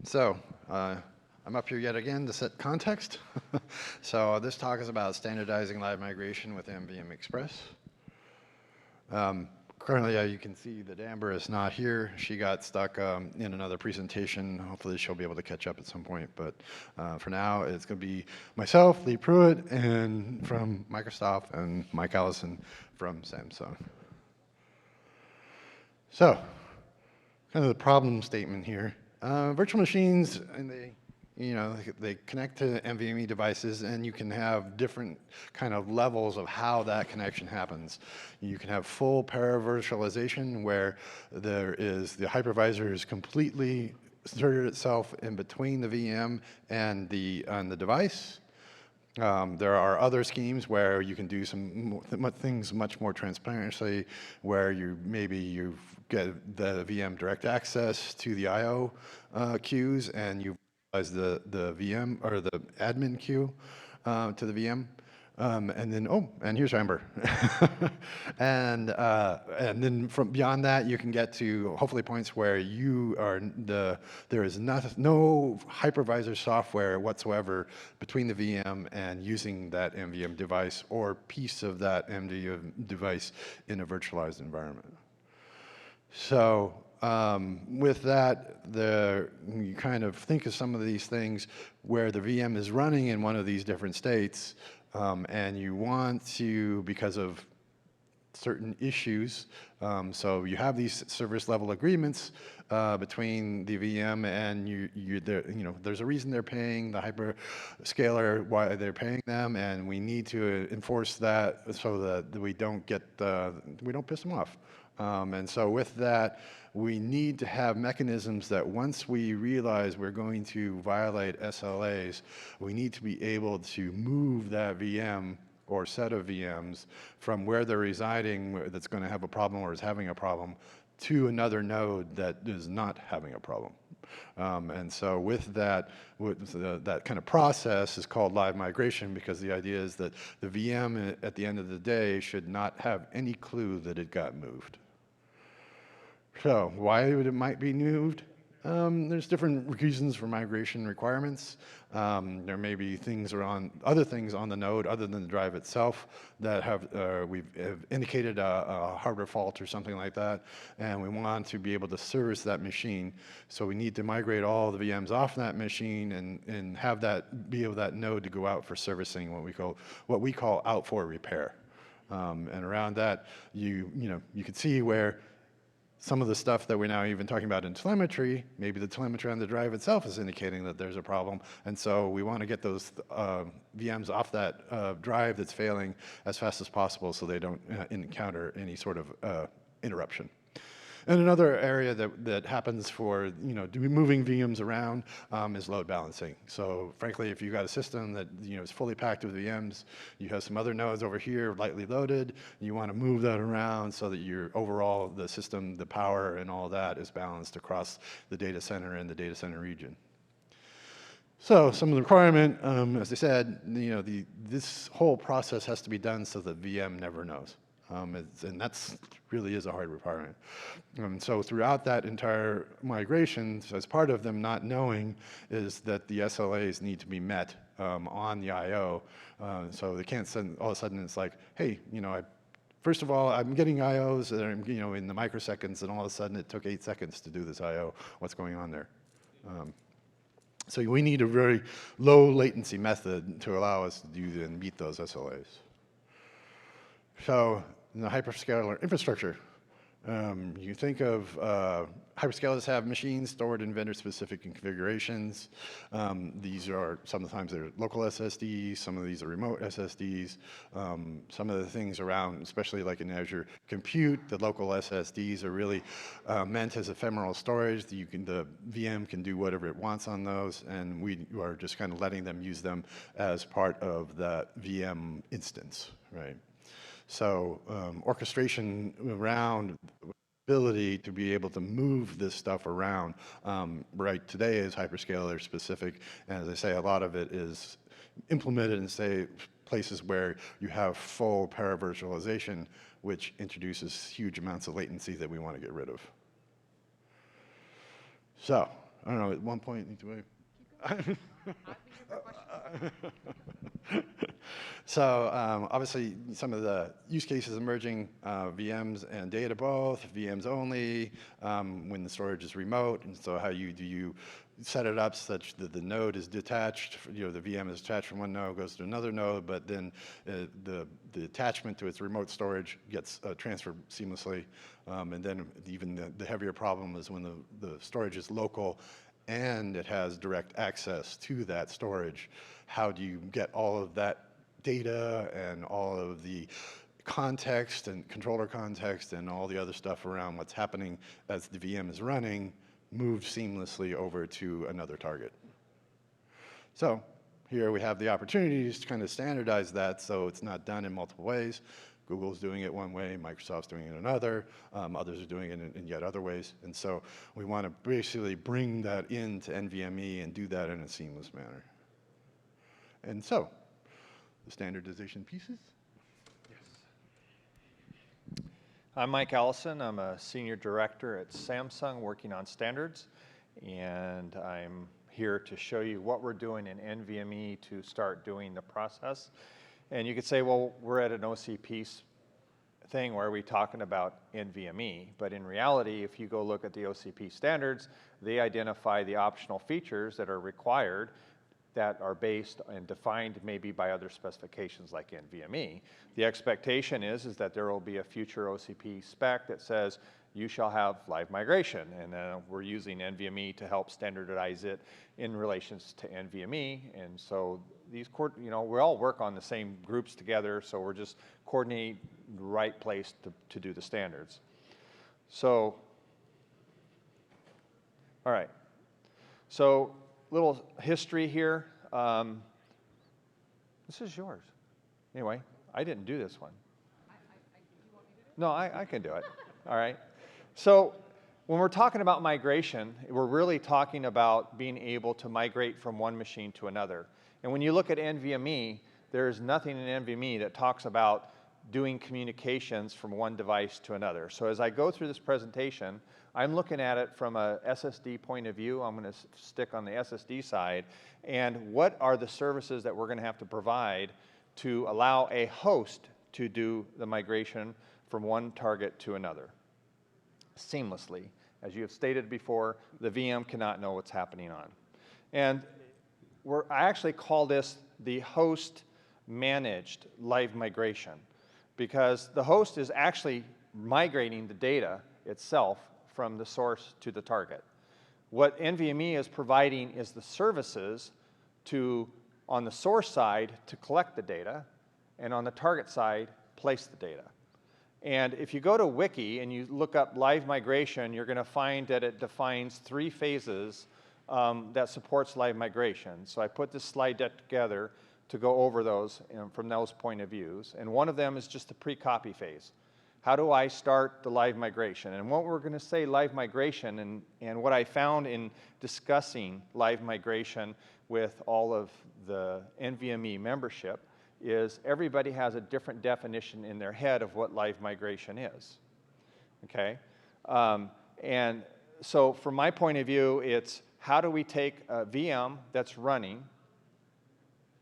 So, I'm up here yet again to set context. So this talk is about standardizing live migration with NVM Express. Currently, you can see that Amber is not here. She got stuck in another presentation. Hopefully she'll be able to catch up at some point. But for now, it's going to be myself, Lee Prewitt, and from Microsoft, and Mike Allison from Samsung. So, kind of the problem statement here. Virtual machines, and they connect to NVMe devices, and you can have different kind of levels of how that connection happens. You can have full paravirtualization, where the hypervisor is completely inserted itself in between the VM and the device. There are other schemes where you can do some things much more transparently, where you get the VM direct access to the I/O queues, and you realize the VM or the admin queue to the VM. And then, and here's Amber. and then from beyond that, you can get to hopefully points where there is no hypervisor software whatsoever between the VM and using that NVM device or piece of that NVM device in a virtualized environment. So with that, you kind of think of some of these things where the VM is running in one of these different states, and you want to, because of certain issues, so you have these service level agreements between the VM and there's a reason they're paying the hyperscaler, why they're paying them, and we need to enforce that so that we don't piss them off. And so with that, we need to have mechanisms that once we realize we're going to violate SLAs, we need to be able to move that VM or set of VMs from where they're residing that's going to have a problem or is having a problem to another node that is not having a problem. And so with that, that kind of process is called live migration, because the idea is that the VM at the end of the day should not have any clue that it got moved. So why would it might be moved? There's different reasons for migration requirements. There may be other things on the node other than the drive itself that have indicated a hardware fault or something like that, and we want to be able to service that machine. So we need to migrate all the VMs off that machine and have that node to go out for servicing, what we call out for repair. And around that, you can see where some of the stuff that we're now even talking about in telemetry, maybe the telemetry on the drive itself is indicating that there's a problem, and so we want to get those VMs off that drive that's failing as fast as possible so they don't encounter any sort of interruption. And another area that happens for moving VMs around is load balancing. So frankly, if you've got a system that is fully packed with VMs, you have some other nodes over here lightly loaded, you want to move that around so that the system, the power and all that is balanced across the data center and the data center region. So some of the requirement, as I said, this whole process has to be done so the VM never knows. And that's really is a hard requirement. So throughout that entire migration, as part of them not knowing, is that the SLAs need to be met on the I/O. So they can't send, all of a sudden it's like, hey, first of all, I'm getting I/Os that are in the microseconds, and all of a sudden it took 8 seconds to do this I/O. What's going on there? So we need a very low latency method to allow us to do and meet those SLAs. So in the hyperscaler infrastructure, you think of hyperscalers have machines stored in vendor-specific configurations. These are sometimes they're local SSDs. Some of these are remote SSDs. Some of the things around, especially like in Azure Compute, the local SSDs are really meant as ephemeral storage. The VM can do whatever it wants on those, and we are just kind of letting them use them as part of that VM instance, right? So orchestration around ability to be able to move this stuff around right today is hyperscaler specific, and as I say, a lot of it is implemented in places where you have full paravirtualization, which introduces huge amounts of latency that we want to get rid of. So I don't know, at one point, so obviously, some of the use cases emerging, VMs and data both, VMs only, when the storage is remote, and so how do you set it up such that the node is detached, the VM is detached from one node, goes to another node, but then the attachment to its remote storage gets transferred seamlessly, and then even the heavier problem is when the storage is local and it has direct access to that storage. How do you get all of that data and all of the context and controller context and all the other stuff around what's happening as the VM is running moved seamlessly over to another target? So here we have the opportunities to kind of standardize that so it's not done in multiple ways. Google's doing it one way, Microsoft's doing it another, others are doing it in yet other ways. And so we want to basically bring that into NVMe and do that in a seamless manner. And so, the standardization pieces. Yes. I'm Mike Allison. I'm a senior director at Samsung working on standards. And I'm here to show you what we're doing in NVMe to start doing the process. And you could say, well, we're at an OCP thing where we're talking about NVMe. But in reality, if you go look at the OCP standards, they identify the optional features that are required that are based and defined maybe by other specifications like NVMe. The expectation is that there will be a future OCP spec that says you shall have live migration, and we're using NVMe to help standardize it in relations to NVMe. And so these, we all work on the same groups together, so we're just coordinating the right place to do the standards. So, all right. So, little history here. This is yours. Anyway, I didn't do this one. No, I can do it. All right. So when we're talking about migration, we're really talking about being able to migrate from one machine to another. And when you look at NVMe, there's nothing in NVMe that talks about doing communications from one device to another. So as I go through this presentation, I'm looking at it from a SSD point of view. I'm going to stick on the SSD side. And what are the services that we're going to have to provide to allow a host to do the migration from one target to another seamlessly? As you have stated before, the VM cannot know what's happening on. And I actually call this the host managed live migration, because the host is actually migrating the data itself from the source to the target. What NVMe is providing is the services on the source side to collect the data, and on the target side, place the data. And if you go to Wiki and you look up live migration, you're going to find that it defines 3 phases that supports live migration. So I put this slide deck together to go over those from those point of views. And one of them is just the pre-copy phase. How do I start the live migration? And what we're going to say live migration, and what I found in discussing live migration with all of the NVMe membership is everybody has a different definition in their head of what live migration is. Okay? And so from my point of view, it's how do we take a VM that's running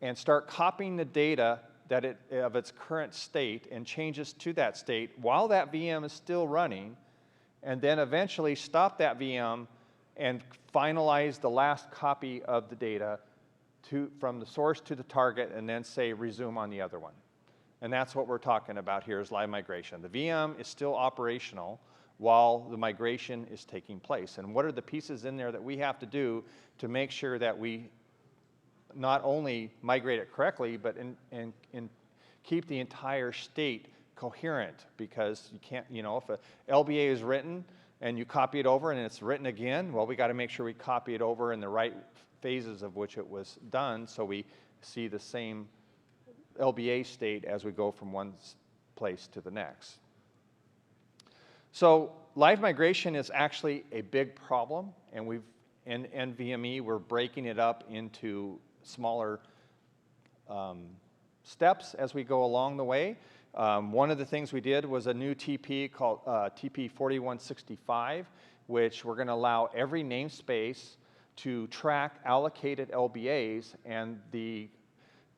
and start copying the data of its current state and changes to that state while that VM is still running, and then eventually stop that VM and finalize the last copy of the data from the source to the target, and then say resume on the other one. And that's what we're talking about here is live migration. The VM is still operational while the migration is taking place. And what are the pieces in there that we have to do to make sure that we not only migrate it correctly, but keep the entire state coherent? Because you can't, if a LBA is written and you copy it over and it's written again, well, we got to make sure we copy it over in the right phases of which it was done, so we see the same LBA state as we go from one place to the next. So live migration is actually a big problem, and in NVMe, we're breaking it up into smaller steps as we go along the way. One of the things we did was a new TP called TP 4165, which we're going to allow every namespace to track allocated LBAs, and the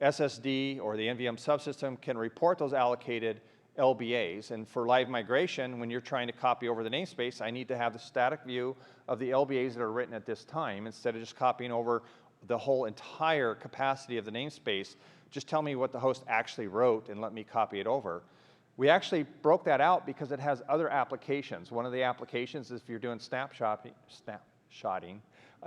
SSD or the NVM subsystem can report those allocated LBAs. And for live migration, when you're trying to copy over the namespace, I need to have the static view of the LBAs that are written at this time instead of just copying over the whole entire capacity of the namespace. Just tell me what the host actually wrote and let me copy it over. We actually broke that out because it has other applications. One of the applications is if you're doing snapshotting,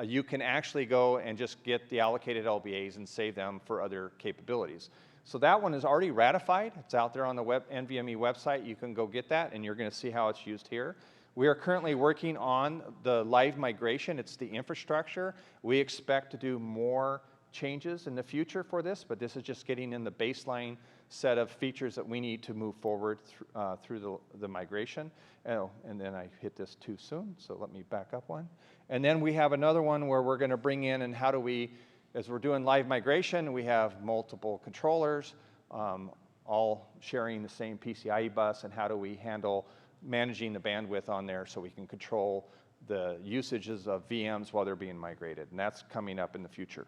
you can actually go and just get the allocated LBAs and save them for other capabilities. So that one is already ratified. It's out there on the NVMe website. You can go get that, and you're going to see how it's used here. We are currently working on the live migration. It's the infrastructure. We expect to do more changes in the future for this, but this is just getting in the baseline set of features that we need to move forward through the migration. Oh, and then I hit this too soon, so let me back up one. And then we have another one where we're going to bring in, and how do we, as we're doing live migration, we have multiple controllers all sharing the same PCIe bus, and how do we handle managing the bandwidth on there so we can control the usages of VMs while they're being migrated, and that's coming up in the future.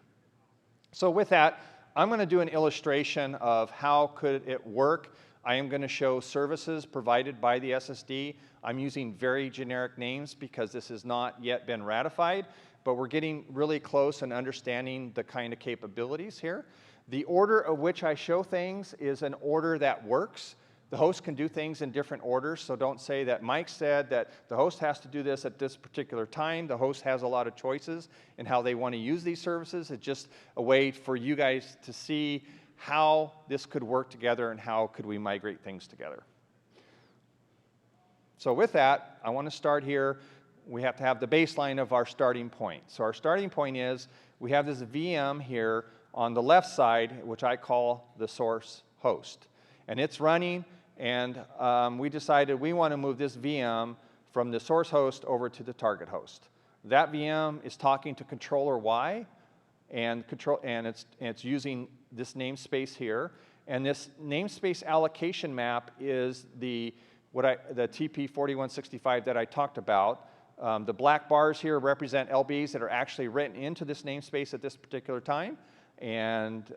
So with that, I'm going to do an illustration of how could it work. I am going to show services provided by the SSD. I'm using very generic names because this has not yet been ratified, but we're getting really close and understanding the kind of capabilities here. The order of which I show things is an order that works. The host can do things in different orders, so don't say that Mike said that the host has to do this at this particular time. The host has a lot of choices in how they want to use these services. It's just a way for you guys to see how this could work together and how could we migrate things together. So with that, I want to start here. We have to have the baseline of our starting point. So our starting point is we have this VM here on the left side, which I call the source host. And it's running, and we decided we want to move this VM from the source host over to the target host. That VM is talking to controller Y, and it's using this namespace here. And this namespace allocation map is the TP4165 that I talked about. The black bars here represent LBs that are actually written into this namespace at this particular time. And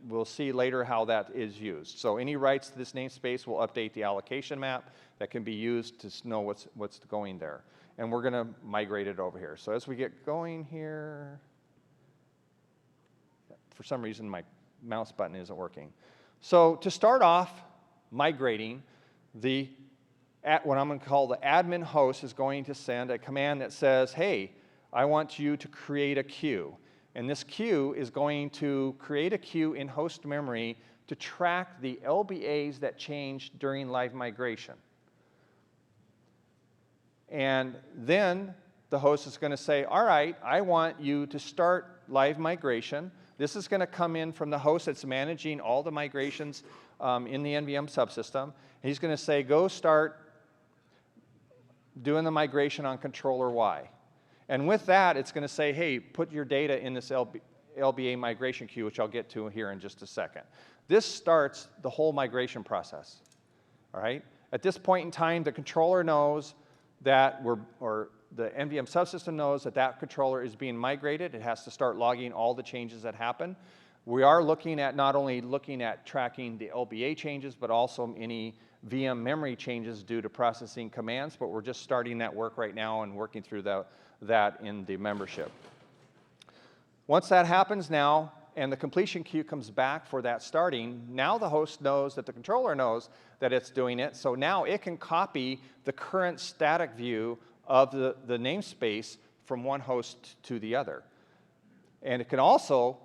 we'll see later how that is used. So any writes to this namespace will update the allocation map that can be used to know what's going there. And we're going to migrate it over here. So as we get going here, for some reason my mouse button isn't working. So to start off migrating, what I'm going to call the admin host is going to send a command that says, hey, I want you to create a queue. And this queue is going to create a queue in host memory to track the LBAs that changed during live migration. And then the host is going to say, all right, I want you to start live migration. This is going to come in from the host that's managing all the migrations in the NVM subsystem. And he's going to say, go start doing the migration on controller Y. And with that, it's going to say, hey, put your data in this LBA migration queue, which I'll get to here in just a second. This starts the whole migration process. All right? At this point in time, the controller knows that the NVM subsystem knows that that controller is being migrated. It has to start logging all the changes that happen. We are looking at not only looking at tracking the LBA changes, but also any VM memory changes due to processing commands, but we're just starting that work right now and working through that in the membership. Once that happens now, and the completion queue comes back for that starting, now the host knows that the controller knows that it's doing it, so now it can copy the current static view of the namespace from one host to the other. And it can also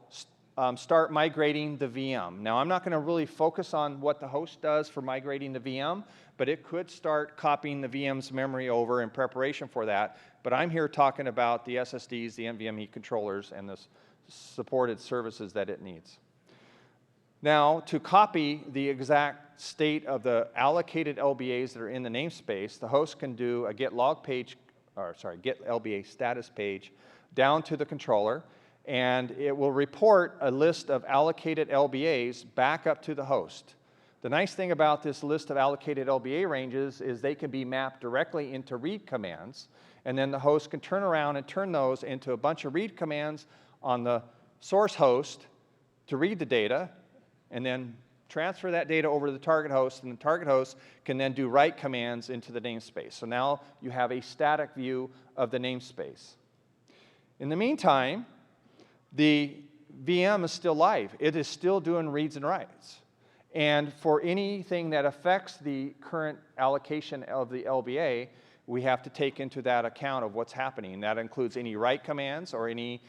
start migrating the VM. Now, I'm not going to really focus on what the host does for migrating the VM, but it could start copying the VM's memory over in preparation for that. But I'm here talking about the SSDs, the NVMe controllers, and the supported services that it needs. Now, to copy the exact state of the allocated LBAs that are in the namespace, the host can do a get LBA status page down to the controller, and it will report a list of allocated LBAs back up to the host. The nice thing about this list of allocated LBA ranges is they can be mapped directly into read commands, and then the host can turn around and turn those into a bunch of read commands on the source host to read the data, and then transfer that data over to the target host, and the target host can then do write commands into the namespace. So now you have a static view of the namespace. In the meantime, the VM is still live. It is still doing reads and writes. And for anything that affects the current allocation of the LBA, we have to take into that account of what's happening. That includes any write commands or any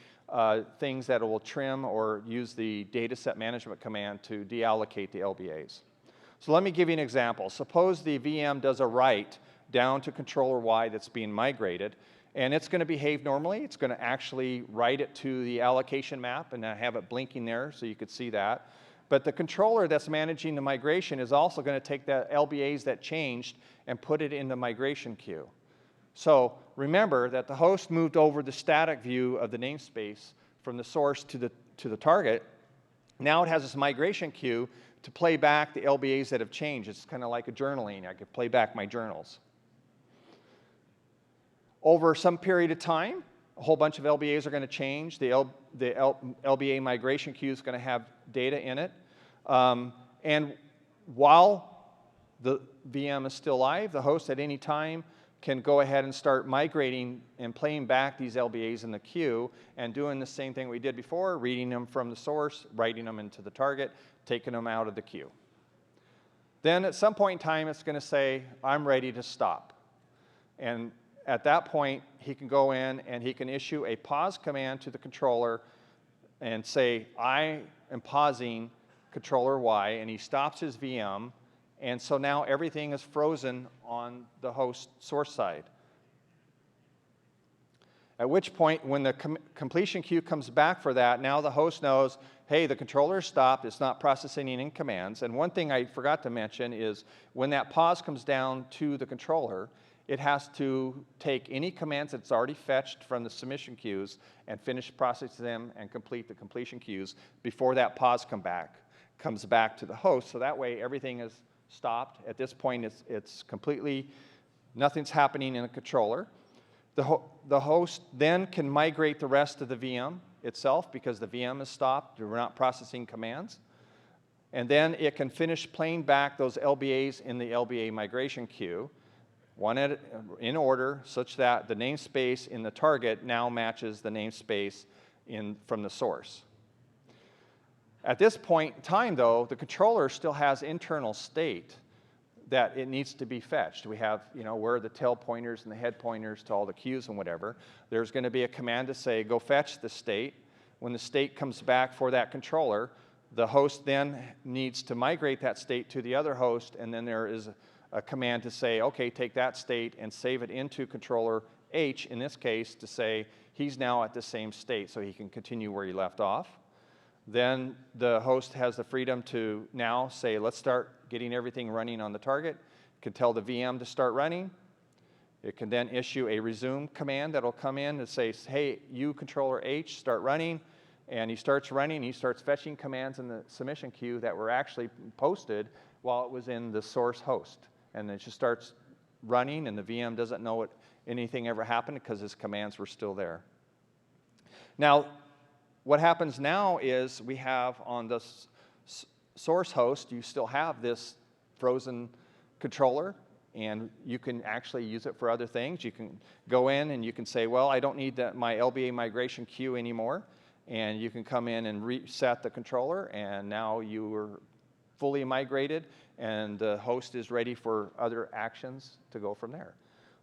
things that will trim or use the data set management command to deallocate the LBAs. So let me give you an example. Suppose the VM does a write down to controller Y that's being migrated, and it's going to behave normally. It's going to actually write it to the allocation map, and I have it blinking there so you could see that. But the controller that's managing the migration is also going to take the LBAs that changed and put it in the migration queue. So remember that the host moved over the static view of the namespace from the source to the target. Now it has this migration queue to play back the LBAs that have changed. It's kind of like a journaling. I could play back my journals. Over some period of time, a whole bunch of LBAs are going to change. The LBA migration queue is going to have data in it. And while the VM is still live, the host at any time can go ahead and start migrating and playing back these LBAs in the queue and doing the same thing we did before, reading them from the source, writing them into the target, taking them out of the queue. Then at some point in time, it's going to say, I'm ready to stop. And at that point, he can go in and he can issue a pause command to the controller and say, I am pausing controller Y, and he stops his VM, and so now everything is frozen on the host source side. At which point, when the completion queue comes back for that, now the host knows, hey, the controller is stopped, it's not processing any commands. And one thing I forgot to mention is when that pause comes down to the controller, it has to take any commands that's already fetched from the submission queues and finish processing them and complete the completion queues before that pause comes back to the host. So that way everything is stopped. At this point, it's completely, nothing's happening in the controller. The host then can migrate the rest of the VM itself because the VM is stopped. We're not processing commands. And then it can finish playing back those LBAs in the LBA migration queue, one in order such that the namespace in the target now matches the namespace from the source. At this point in time, though, the controller still has internal state that it needs to be fetched. We have, where are the tail pointers and the head pointers to all the queues and whatever. There's going to be a command to say, go fetch the state. When the state comes back for that controller, the host then needs to migrate that state to the other host, and then there is a command to say, okay, take that state and save it into controller H, in this case, to say he's now at the same state so he can continue where he left off. Then the host has the freedom to now say, let's start getting everything running on the target. It can tell the VM to start running. It can then issue a resume command that will come in and say, hey, you controller H, start running. And he starts running, he starts fetching commands in the submission queue that were actually posted while it was in the source host. And it just starts running, and the VM doesn't know anything ever happened because his commands were still there. Now, what happens now is we have on the source host, you still have this frozen controller, and you can actually use it for other things. You can go in and you can say, well, I don't need my LBA migration queue anymore. And you can come in and reset the controller, and now you are fully migrated, and the host is ready for other actions to go from there.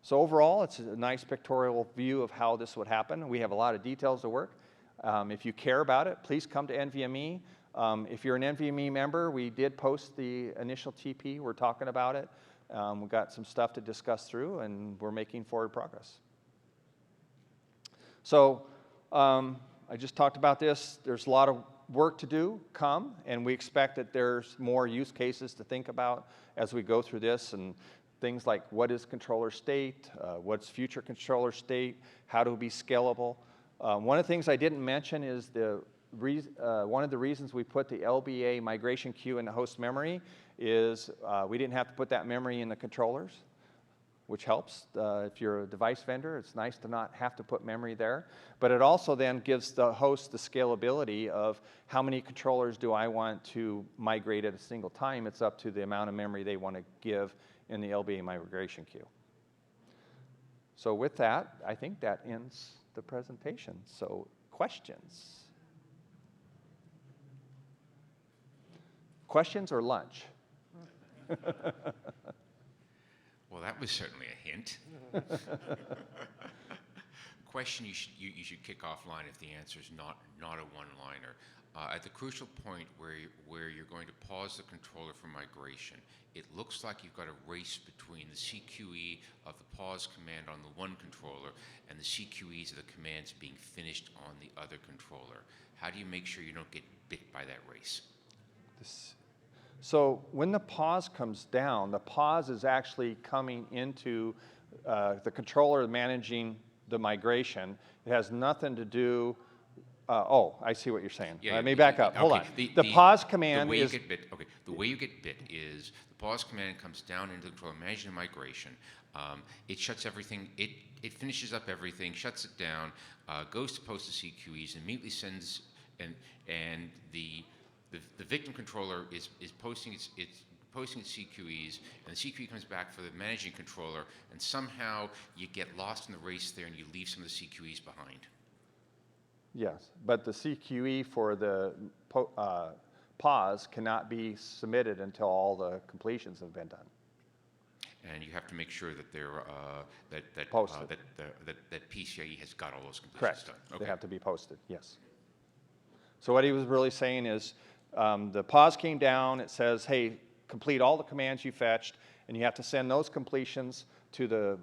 So overall, it's a nice pictorial view of how this would happen. We have a lot of details to work. If you care about it, please come to NVMe. If you're an NVMe member, we did post the initial TP. We're talking about it. We've got some stuff to discuss through, and we're making forward progress. So I just talked about this. There's a lot of work to do, and we expect that there's more use cases to think about as we go through this, and things like what is controller state, what's future controller state, how to be scalable. One of the things I didn't mention is one of the reasons we put the LBA migration queue in the host memory is we didn't have to put that memory in the controllers, which helps. If you're a device vendor, it's nice to not have to put memory there. But it also then gives the host the scalability of how many controllers do I want to migrate at a single time. It's up to the amount of memory they want to give in the LBA migration queue. So with that, I think that ends the presentation. So questions? Questions or lunch? Well, that was certainly a hint. Question you should kick offline if the answer is not a one-liner. At the crucial point where you're going to pause the controller for migration, it looks like you've got a race between the CQE of the pause command on the one controller and the CQEs of the commands being finished on the other controller. How do you make sure you don't get bit by that race? So when the pause comes down, the pause is actually coming into the controller managing the migration. It has nothing to do. Oh, I see what you're saying. Yeah, Let me back up. Hold on. The Pause command the way is. You get bit, okay, the way you get bit is the pause command comes down into the controller managing the migration. It shuts everything. It finishes up everything, shuts it down, goes to post the CQEs, immediately sends and the victim controller is posting its CQEs, and the CQE comes back for the managing controller, and somehow you get lost in the race there, and you leave some of the CQEs behind. Yes, but the CQE for the pause cannot be submitted until all the completions have been done. And you have to make sure that they're that PCIe has got all those completions Correct. done. Okay. They have to be posted. Yes. So what he was really saying is, the pause came down. It says, hey, complete all the commands you fetched, and you have to send those completions to the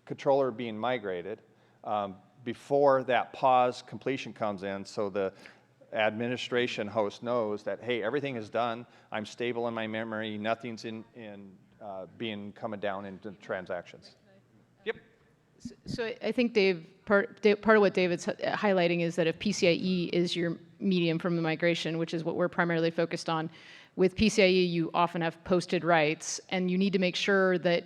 controller being migrated before that pause completion comes in, so the administration host knows that, hey, everything is done. I'm stable in my memory. Nothing's being coming down into transactions. Yep. So I think part of what David's highlighting is that if PCIe is your medium from the migration, which is what we're primarily focused on, with PCIe you often have posted writes, and you need to make sure that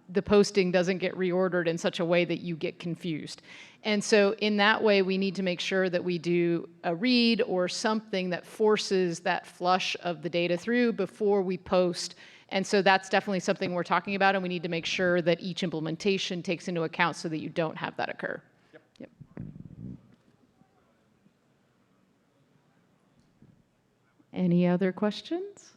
the posting doesn't get reordered in such a way that you get confused. And so in that way, we need to make sure that we do a read or something that forces that flush of the data through before we post. And so that's definitely something we're talking about, and we need to make sure that each implementation takes into account so that you don't have that occur. Yep. Any other questions?